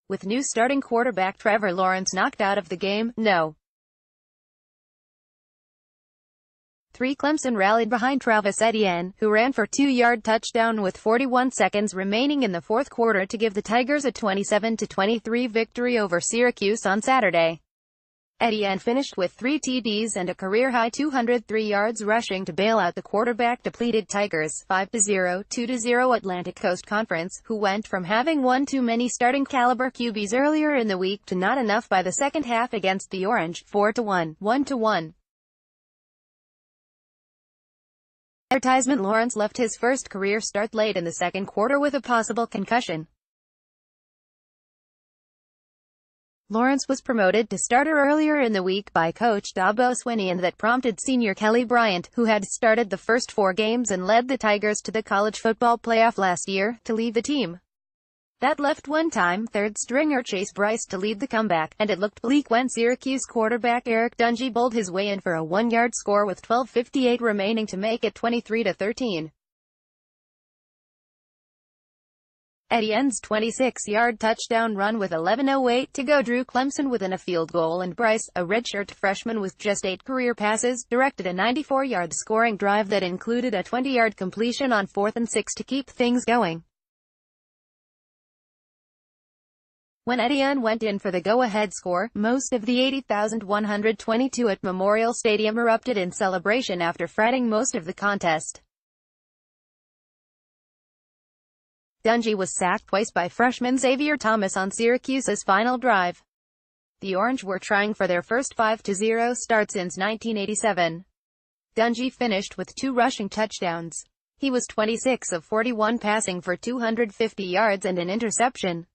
With new starting quarterback Trevor Lawrence knocked out of the game. No. 3. Clemson rallied behind Travis Etienne, who ran for a 2-yard touchdown with 41 seconds remaining in the fourth quarter to give the Tigers a 27-23 victory over Syracuse on Saturday. Etienne finished with 3 TDs and a career-high 203 yards rushing to bail out the quarterback-depleted Tigers. 5-0, 2-0 Atlantic Coast Conference, who went from having one too many starting-caliber QBs earlier in the week to not enough by the second half against the Orange. 4-1, 1-1. Advertisement: Lawrence left his first career start late in the second quarter with a possible concussion. Lawrence was promoted to starter earlier in the week by coach Dabo Swinney, and that prompted senior Kelly Bryant, who had started the first 4 games and led the Tigers to the college football playoff last year, to leave the team. That left one-time third-stringer Chase Bryce to lead the comeback, and it looked bleak when Syracuse quarterback Eric Dungey bowled his way in for a 1-yard score with 12:58 remaining to make it 23-13. Etienne's 26-yard touchdown run with 11:08 to go drew Clemson within a field goal, and Bryce, a redshirt freshman with just 8 career passes, directed a 94-yard scoring drive that included a 20-yard completion on 4th and 6 to keep things going. When Etienne went in for the go-ahead score, most of the 80,122 at Memorial Stadium erupted in celebration after fretting most of the contest. Dungey was sacked twice by freshman Xavier Thomas on Syracuse's final drive. The Orange were trying for their first 5-0 start since 1987. Dungey finished with 2 rushing touchdowns. He was 26 of 41 passing for 250 yards and an interception.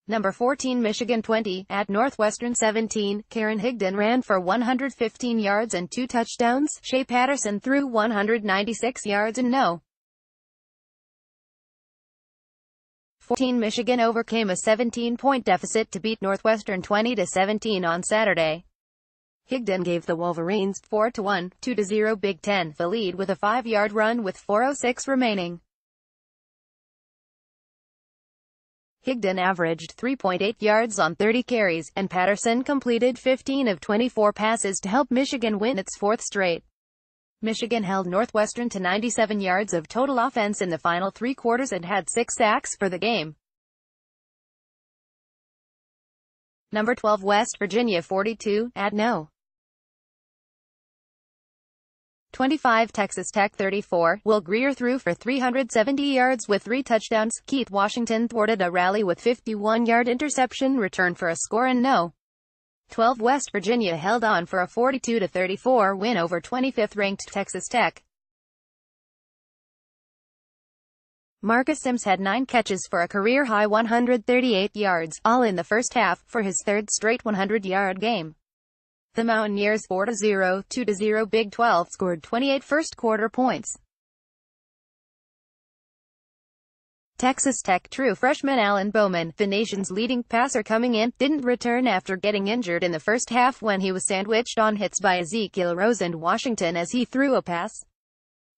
Number 14 Michigan 20, at Northwestern 17, Karen Higdon ran for 115 yards and 2 touchdowns. Shea Patterson threw 196 yards and no. 14 Michigan overcame a 17-point deficit to beat Northwestern 20-17 on Saturday. Higdon gave the Wolverines 4-1, 2-0 Big Ten the lead with a 5-yard run with 4:06 remaining. Higdon averaged 3.8 yards on 30 carries, and Patterson completed 15 of 24 passes to help Michigan win its 4th straight. Michigan held Northwestern to 97 yards of total offense in the final 3 quarters and had 6 sacks for the game. Number 12 West Virginia 42, at No. 25 Texas Tech 34, Will Grier threw for 370 yards with 3 touchdowns. Keith Washington thwarted a rally with 51-yard interception return for a score and no. 12 West Virginia held on for a 42-34 win over 25th-ranked Texas Tech. Marcus Sims had 9 catches for a career-high 138 yards, all in the first half, for his 3rd straight 100-yard game. The Mountaineers 4-0, 2-0 Big 12 scored 28 first-quarter points. Texas Tech true freshman Alan Bowman, the nation's leading passer coming in, didn't return after getting injured in the first half when he was sandwiched on hits by Ezekiel Rose and Washington as he threw a pass.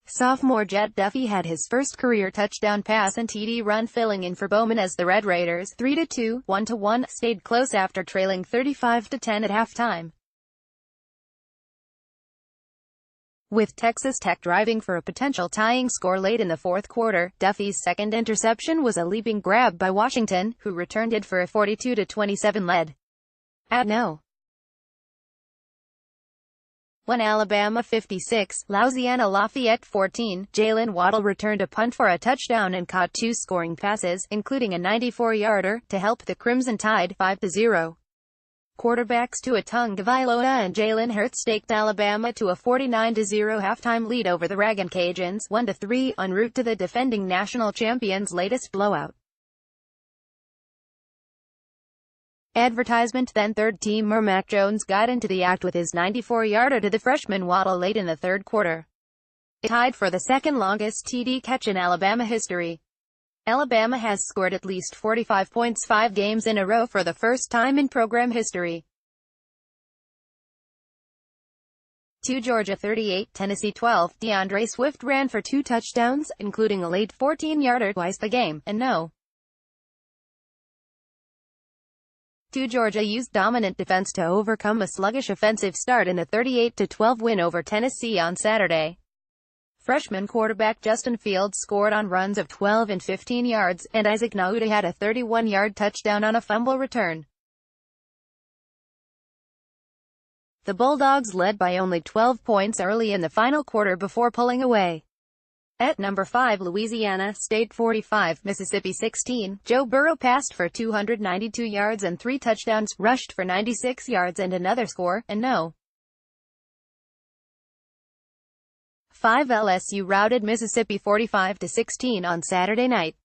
Sophomore Jet Duffy had his first career touchdown pass and TD run, filling in for Bowman as the Red Raiders, 3-2, 1-1, stayed close after trailing 35-10 at halftime. With Texas Tech driving for a potential tying score late in the fourth quarter, Duffy's second interception was a leaping grab by Washington, who returned it for a 42-27 lead. At No. 1 Alabama 56, Louisiana Lafayette 14, Jalen Waddle returned a punt for a touchdown and caught 2 scoring passes, including a 94-yarder, to help the Crimson Tide 5-0. Quarterbacks Tua Tagovailoa and Jalen Hurts staked Alabama to a 49-0 halftime lead over the Ragin' Cajuns, 1-3, en route to the defending national champions' latest blowout. Advertisement: Then third-teamer Mac Jones got into the act with his 94-yarder to the freshman Waddle late in the third quarter. It tied for the second longest TD catch in Alabama history. Alabama has scored at least 45 points 5 games in a row for the first time in program history. 2 Georgia 38, Tennessee 12, DeAndre Swift ran for 2 touchdowns, including a late 14-yarder twice the game, and No. Georgia used dominant defense to overcome a sluggish offensive start in a 38-12 win over Tennessee on Saturday. Freshman quarterback Justin Fields scored on runs of 12 and 15 yards, and Isaac Nauta had a 31-yard touchdown on a fumble return. The Bulldogs led by only 12 points early in the final quarter before pulling away. At number 5, Louisiana State 45, Mississippi 16, Joe Burrow passed for 292 yards and 3 touchdowns, rushed for 96 yards and another score, and no. 5 LSU routed Mississippi 45-16 on Saturday night.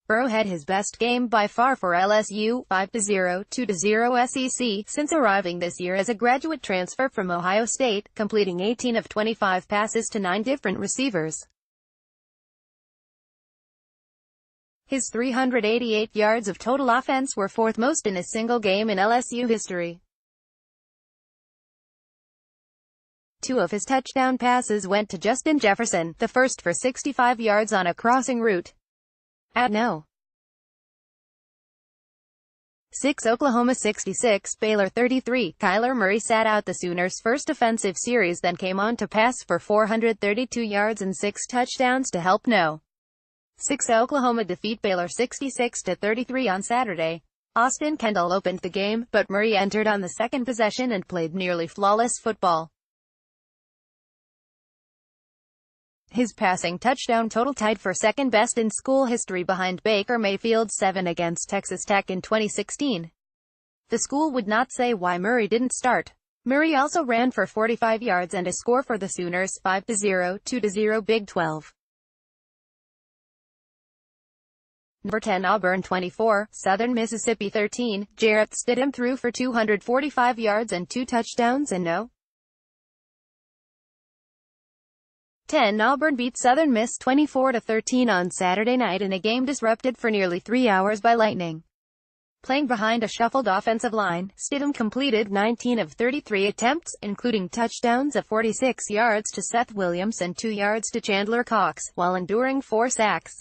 Burrow had his best game by far for LSU, 5-0, 2-0 SEC, since arriving this year as a graduate transfer from Ohio State, completing 18 of 25 passes to 9 different receivers. His 388 yards of total offense were 4th most in a single game in LSU history. 2 of his touchdown passes went to Justin Jefferson, the first for 65 yards on a crossing route. At No. 6 Oklahoma 66, Baylor 33, Kyler Murray sat out the Sooners' first offensive series, then came on to pass for 432 yards and 6 touchdowns to help No. 6 Oklahoma defeat Baylor 66-33 on Saturday. Austin Kendall opened the game, but Murray entered on the second possession and played nearly flawless football. His passing touchdown total tied for second best in school history behind Baker Mayfield's 7 against Texas Tech in 2016. The school would not say why Murray didn't start. Murray also ran for 45 yards and a score for the Sooners, 5-0, 2-0 Big 12. Number 10 Auburn 24, Southern Mississippi 13, Jarrett Stidham threw for 245 yards and 2 touchdowns and no. 10 Auburn beat Southern Miss 24-13 on Saturday night in a game disrupted for nearly 3 hours by lightning. Playing behind a shuffled offensive line, Stidham completed 19 of 33 attempts, including touchdowns of 46 yards to Seth Williams and 2 yards to Chandler Cox, while enduring 4 sacks.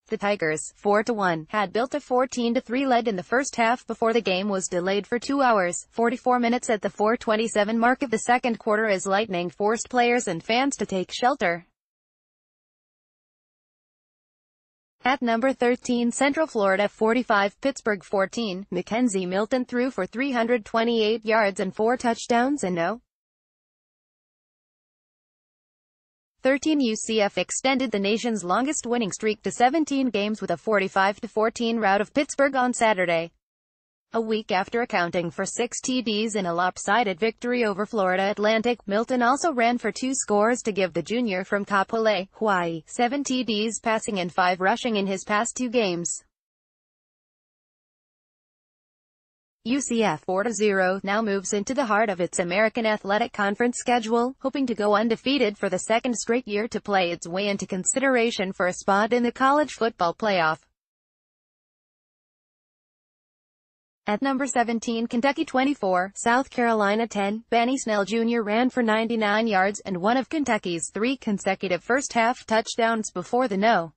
The Tigers, 4-1, had built a 14-3 lead in the first half before the game was delayed for 2 hours, 44 minutes at the 4:27 mark of the second quarter as lightning forced players and fans to take shelter. At number 13 Central Florida 45, Pittsburgh 14, Mackenzie Milton threw for 328 yards and 4 touchdowns and no. 13 UCF extended the nation's longest winning streak to 17 games with a 45-14 rout of Pittsburgh on Saturday. A week after accounting for 6 TDs in a lopsided victory over Florida Atlantic, Milton also ran for 2 scores to give the junior from Kapolei, Hawaii, 7 TDs passing and 5 rushing in his past 2 games. UCF 4-0 now moves into the heart of its American Athletic Conference schedule, hoping to go undefeated for the second straight year to play its way into consideration for a spot in the college football playoff. At number 17 Kentucky 24, South Carolina 10, Benny Snell Jr. ran for 99 yards and one of Kentucky's 3 consecutive first-half touchdowns before the No.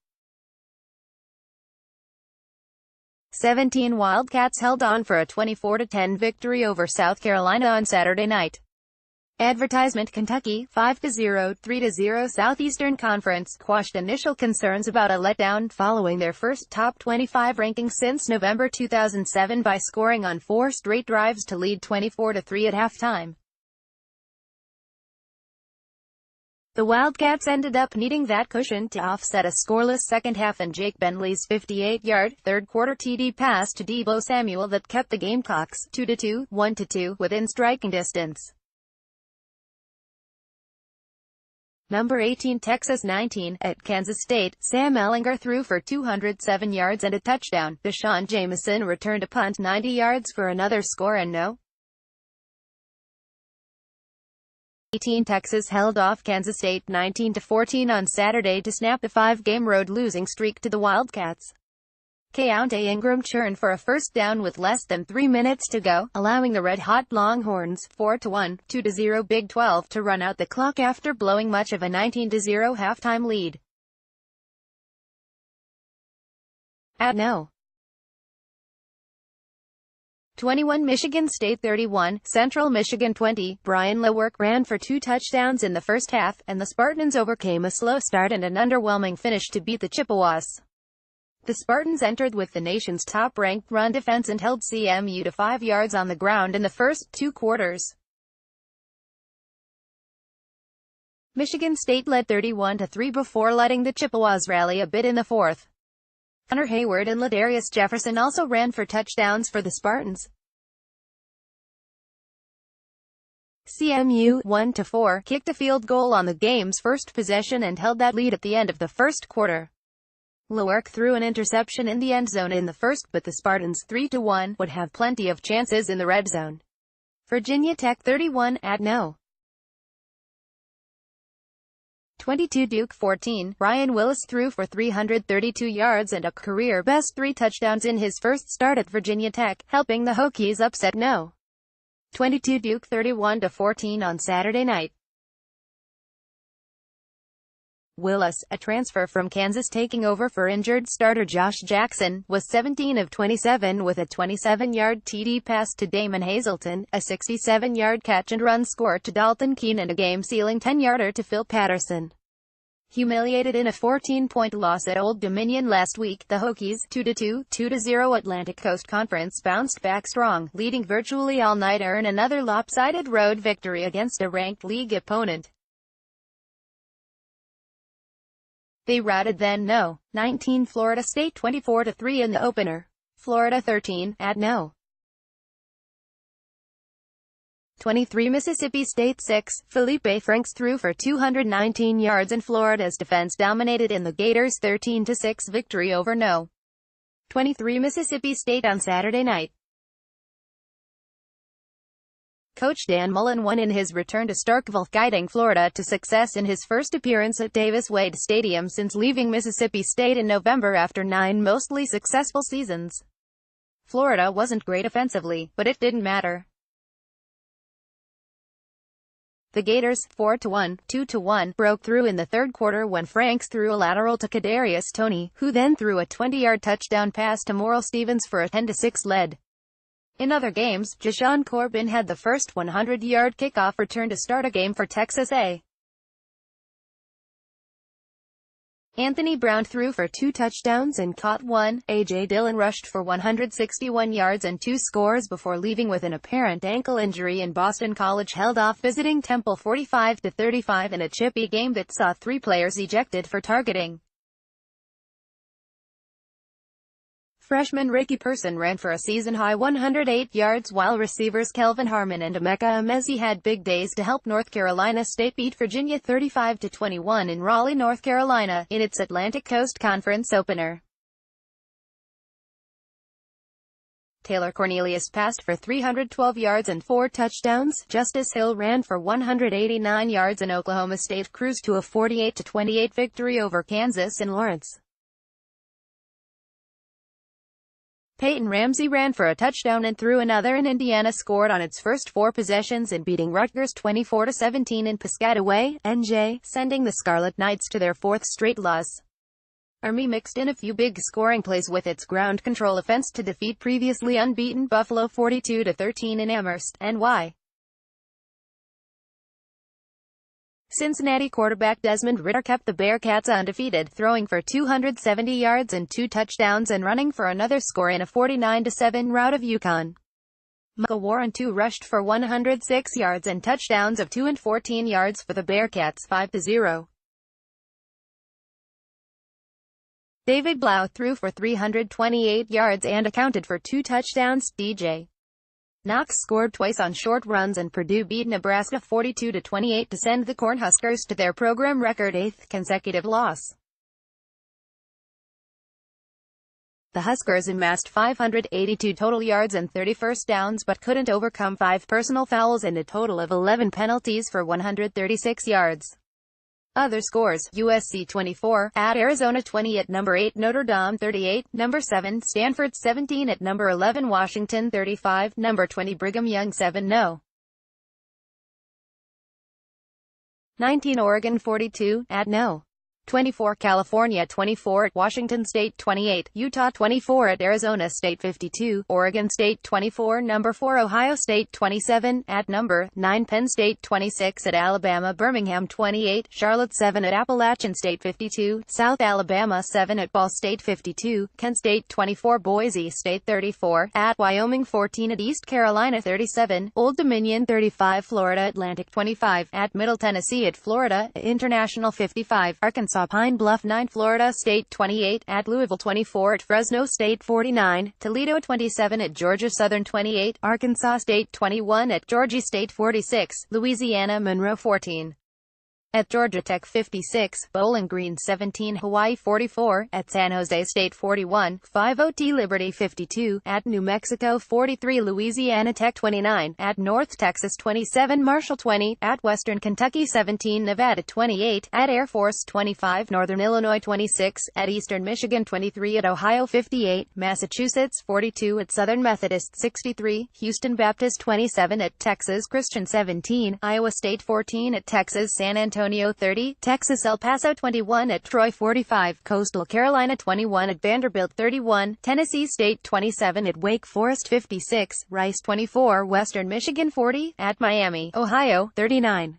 17 Wildcats held on for a 24-10 victory over South Carolina on Saturday night. Advertisement Kentucky, 5-0, 3-0 Southeastern Conference, quashed initial concerns about a letdown following their first top 25 ranking since November 2007 by scoring on 4 straight drives to lead 24-3 at halftime. The Wildcats ended up needing that cushion to offset a scoreless second half and Jake Bentley's 58-yard, third-quarter TD pass to Deebo Samuel that kept the Gamecocks 2-2, 1-2 within striking distance. Number 18 Texas 19, at Kansas State, Sam Ehlinger threw for 207 yards and a touchdown. Deshaun Jameson returned a punt 90 yards for another score and no. 18 Texas held off Kansas State 19-14 on Saturday to snap the 5-game road losing streak to the Wildcats. Keontae Ingram churned for a first down with less than 3 minutes to go, allowing the red-hot Longhorns 4-1, 2-0 Big 12 to run out the clock after blowing much of a 19-0 halftime lead. At No. 21 Michigan State 31, Central Michigan 20. Brian Lewerke ran for 2 touchdowns in the first half, and the Spartans overcame a slow start and an underwhelming finish to beat the Chippewas. The Spartans entered with the nation's top-ranked run defense and held CMU to 5 yards on the ground in the first 2 quarters. Michigan State led 31-3 before letting the Chippewas rally a bit in the fourth. Connor Hayward and Ladarius Jefferson also ran for touchdowns for the Spartans. CMU, 1-4, kicked a field goal on the game's first possession and held that lead at the end of the first quarter. Lewerke threw an interception in the end zone in the first, but the Spartans, 3-1, would have plenty of chances in the red zone. Virginia Tech 31-No. 22 Duke 14, Ryan Willis threw for 332 yards and a career-best 3 touchdowns in his first start at Virginia Tech, helping the Hokies upset No. 22 Duke 31-14 on Saturday night. Willis, a transfer from Kansas taking over for injured starter Josh Jackson, was 17 of 27 with a 27-yard TD pass to Damon Hazelton, a 67-yard catch-and-run score to Dalton Keene and a game-sealing 10-yarder to Phil Patterson. Humiliated in a 14-point loss at Old Dominion last week, the Hokies, 2-2, 2-0 Atlantic Coast Conference bounced back strong, leading virtually all night to earn another lopsided road victory against a ranked league opponent. They routed then No. 19 Florida State 24-3 in the opener. Florida 13-No. 23 Mississippi State 6, Felipe Franks threw for 219 yards and Florida's defense dominated in the Gators' 13-6 victory over No. 23 Mississippi State on Saturday night. Coach Dan Mullen won in his return to Starkville, guiding Florida to success in his first appearance at Davis-Wade Stadium since leaving Mississippi State in November after 9 mostly successful seasons. Florida wasn't great offensively, but it didn't matter. The Gators, 4-1, 2-1, broke through in the third quarter when Franks threw a lateral to Kadarius Toney, who then threw a 20-yard touchdown pass to Morrill Stevens for a 10-6 lead. In other games, Jashawn Corbin had the first 100-yard kickoff return to start a game for Texas A. Anthony Brown threw for 2 touchdowns and caught one. A.J. Dillon rushed for 161 yards and 2 scores before leaving with an apparent ankle injury, and Boston College held off visiting Temple 45-35 in a chippy game that saw 3 players ejected for targeting. Freshman Ricky Person ran for a season-high 108 yards, while receivers Kelvin Harmon and Emeka Emezi had big days to help North Carolina State beat Virginia 35-21 in Raleigh, North Carolina, in its Atlantic Coast Conference opener. Taylor Cornelius passed for 312 yards and 4 touchdowns. Justice Hill ran for 189 yards, and Oklahoma State cruised to a 48-28 victory over Kansas in Lawrence. Peyton Ramsey ran for a touchdown and threw another, and Indiana scored on its first 4 possessions in beating Rutgers 24-17 in Piscataway, NJ, sending the Scarlet Knights to their 4th straight loss. Army mixed in a few big scoring plays with its ground control offense to defeat previously unbeaten Buffalo 42-13 in Amherst, NY. Cincinnati quarterback Desmond Ridder kept the Bearcats undefeated, throwing for 270 yards and 2 touchdowns and running for another score in a 49-7 rout of UConn. Michael Warren too rushed for 106 yards and touchdowns of 2 and 14 yards for the Bearcats, 5-0. David Blau threw for 328 yards and accounted for 2 touchdowns. DJ Knox scored twice on short runs, and Purdue beat Nebraska 42-28 to send the Cornhuskers to their program record 8th consecutive loss. The Huskers amassed 582 total yards and 30 first downs but couldn't overcome 5 personal fouls and a total of 11 penalties for 136 yards. Other scores: USC 24 at Arizona 20 at number 8, Notre Dame 38, number 7, Stanford 17 at number 11, Washington 35, number 20, Brigham Young 7-0. 19 Oregon 42 at No. 24, California 24 at Washington State 28, Utah 24 at Arizona State 52, Oregon State 24, number 4 Ohio State 27, at number 9 Penn State 26 at Alabama Birmingham 28, Charlotte 7 at Appalachian State 52, South Alabama 7 at Ball State 52, Kent State 24, Boise State 34, at Wyoming 14 at East Carolina 37, Old Dominion 35, Florida Atlantic 25, at Middle Tennessee at Florida International 55, Arkansas Pine Bluff 9, Florida State 28, at Louisville 24 at Fresno State 49, Toledo 27 at Georgia Southern 28, Arkansas State 21 at Georgia State 46, Louisiana Monroe 14. At Georgia Tech 56, Bowling Green 17, Hawaii 44, at San Jose State 41, 5-OT Liberty 52, at New Mexico 43, Louisiana Tech 29, at North Texas 27, Marshall 20, at Western Kentucky 17, Nevada 28, at Air Force 25, Northern Illinois 26, at Eastern Michigan 23, at Ohio 58, Massachusetts 42, at Southern Methodist 63, Houston Baptist 27, at Texas Christian 17, Iowa State 14, at Texas San Antonio 30, Texas El Paso 21, at Troy 45, Coastal Carolina 21, at Vanderbilt 31, Tennessee State 27, at Wake Forest 56, Rice 24, Western Michigan 40, at Miami, Ohio 39.